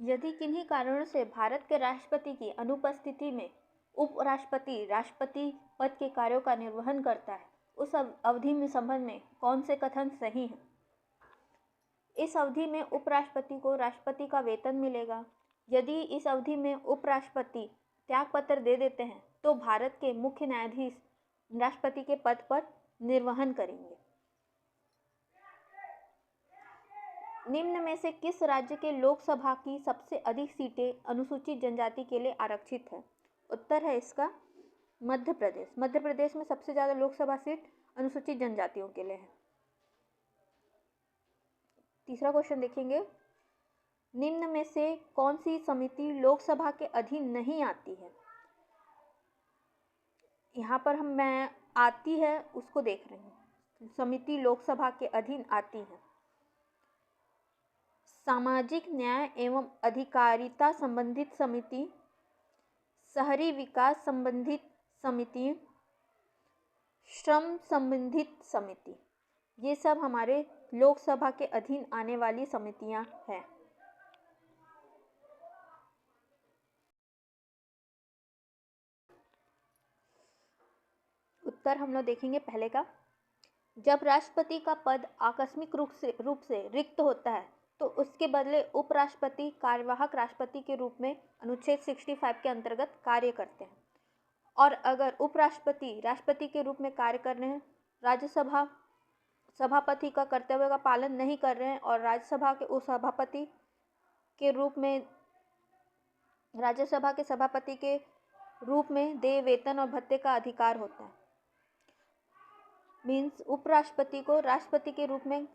यदि किन्हीं कारणों से भारत के राष्ट्रपति की अनुपस्थिति में उपराष्ट्रपति राष्ट्रपति पद के कार्यों का निर्वहन करता है, उस अवधि में संबंध में कौन से कथन सही हैं? इस अवधि में उपराष्ट्रपति को राष्ट्रपति का वेतन मिलेगा। यदि इस अवधि में उपराष्ट्रपति त्यागपत्र दे देते हैं तो भारत के मुख्य न्यायाधीश राष्ट्रपति के पद पर निर्वहन करेंगे। निम्न में से किस राज्य के लोकसभा की सबसे अधिक सीटें अनुसूचित जनजाति के लिए आरक्षित है? उत्तर है इसका मध्य प्रदेश। मध्य प्रदेश में सबसे ज्यादा लोकसभा सीट अनुसूचित जनजातियों के लिए है। तीसरा क्वेश्चन देखेंगे, निम्न में से कौन सी समिति लोकसभा के अधीन नहीं आती है? यहाँ पर मैं आती है उसको देख रहे हैं। समिति लोकसभा के अधीन आती है। सामाजिक न्याय एवं अधिकारिता संबंधित समिति, शहरी विकास संबंधित समिति, श्रम संबंधित समिति, ये सब हमारे लोकसभा के अधीन आने वाली समितियां हैं। उत्तर हम लोग देखेंगे पहले का। जब राष्ट्रपति का पद आकस्मिक रूप से रिक्त होता है तो उसके बदले उपराष्ट्रपति कार्यवाहक राष्ट्रपति के रूप में अनुच्छेद 65 के अंतर्गत कार्य करते हैं। और अगर उपराष्ट्रपति राष्ट्रपति के रूप में कार्य कर रहे हैं, राज्यसभा सभापति का कर्तव्य का पालन नहीं कर रहे हैं और राज्यसभा के उपसभापति के रूप में राज्यसभा के सभापति के रूप में देय वेतन और भत्ते का अधिकार होता है। मीन्स उपराष्ट्रपति को राष्ट्रपति के रूप में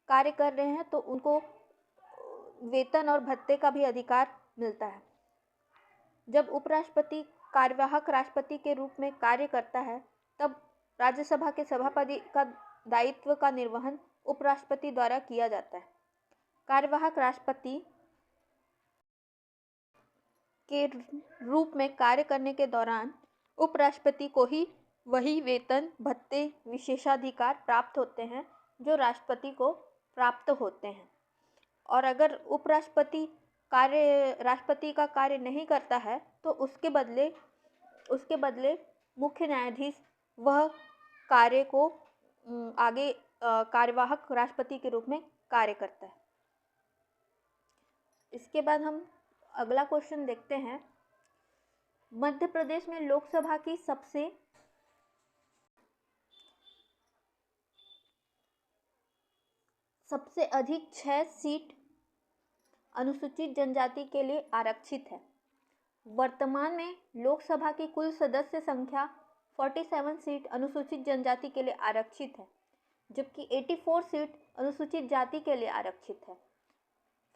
कार्य कर रहे हैं तो उनको वेतन और भत्ते का भी अधिकार मिलता है। जब उपराष्ट्रपति कार्यवाहक राष्ट्रपति के रूप में कार्य करता है तब राज्यसभा के सभापति का दायित्व का निर्वहन उपराष्ट्रपति द्वारा किया जाता है। कार्यवाहक राष्ट्रपति के रूप में कार्य करने के दौरान उपराष्ट्रपति को ही वही वेतन भत्ते विशेषाधिकार प्राप्त होते हैं जो राष्ट्रपति को प्राप्त होते हैं। और अगर उपराष्ट्रपति राष्ट्रपति का कार्य नहीं करता है तो उसके बदले मुख्य न्यायाधीश वह कार्य को आगे कार्यवाहक राष्ट्रपति के रूप में कार्य करता है। इसके बाद हम अगला क्वेश्चन देखते हैं। मध्य प्रदेश में लोकसभा की सबसे अधिक 6 सीट अनुसूचित जनजाति के लिए आरक्षित है। वर्तमान में लोकसभा की कुल सदस्य संख्या 47 सीट अनुसूचित जनजाति के लिए आरक्षित है, जबकि 84 सीट अनुसूचित जाति के लिए आरक्षित है।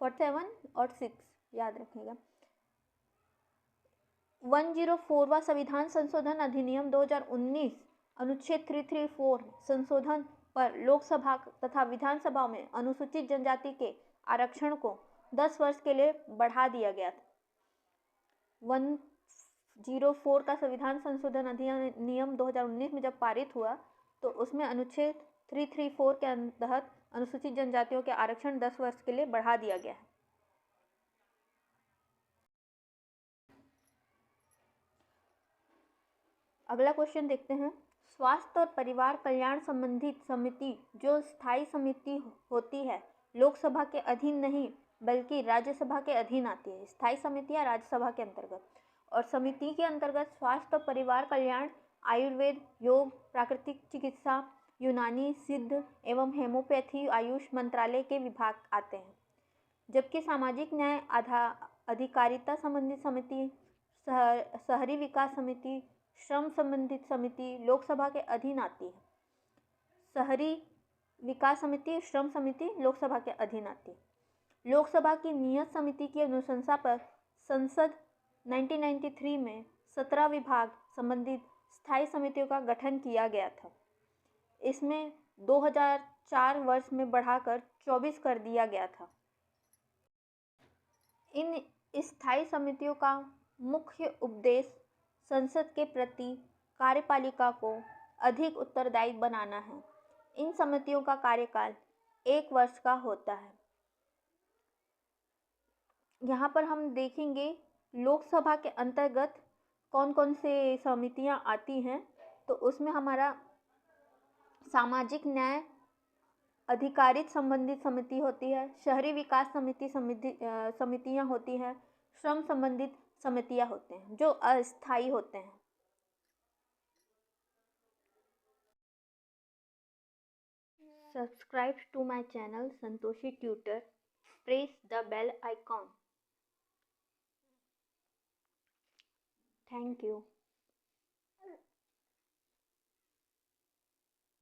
47 और 6 याद रखिएगा। 104वां संविधान संशोधन अधिनियम 2019 अनुच्छेद 334 संशोधन पर लोकसभा तथा विधानसभा में अनुसूचित जनजाति के आरक्षण को 10 वर्ष के लिए बढ़ा दिया गया था। 104 का संविधान संशोधन अधिनियम 2019 में जब पारित हुआ तो उसमें अनुच्छेद 334 के तहत अनुसूचित जनजातियों के आरक्षण 10 वर्ष के लिए बढ़ा दिया गया है। अगला क्वेश्चन देखते हैं। स्वास्थ्य और परिवार कल्याण संबंधित समिति जो स्थायी समिति होती है लोकसभा के अधीन नहीं बल्कि राज्यसभा के अधीन आती है। स्थायी समितियां राज्यसभा के अंतर्गत, और समिति के अंतर्गत स्वास्थ्य और परिवार कल्याण, आयुर्वेद, योग, प्राकृतिक चिकित्सा, यूनानी, सिद्ध एवं हेमोपैथी, आयुष मंत्रालय के विभाग आते हैं। जबकि सामाजिक न्याय अधिकारिता संबंधित समिति, शहरी विकास समिति, श्रम संबंधित समिति लोकसभा के अधीन आती है। शहरी विकास समिति, श्रम समिति लोकसभा के अधीन आती है। लोकसभा की नियत समिति की अनुशंसा पर संसद 1993 में 17 विभाग संबंधित स्थायी समितियों का गठन किया गया था। इसमें 2004 वर्ष में बढ़ाकर 24 कर दिया गया था। इन स्थायी समितियों का मुख्य उद्देश्य संसद के प्रति कार्यपालिका को अधिक उत्तरदायी बनाना है। इन समितियों का कार्यकाल 1 वर्ष का होता है। यहाँ पर हम देखेंगे लोकसभा के अंतर्गत कौन कौन से समितियाँ आती हैं। तो उसमें हमारा सामाजिक न्याय अधिकारित संबंधित समिति होती है, शहरी विकास समितियाँ होती हैं, श्रम संबंधित समितियाँ होते हैं जो अस्थायी होते हैं। Subscribe to my channel Santoshi Tutor. Press the bell icon. Thank you.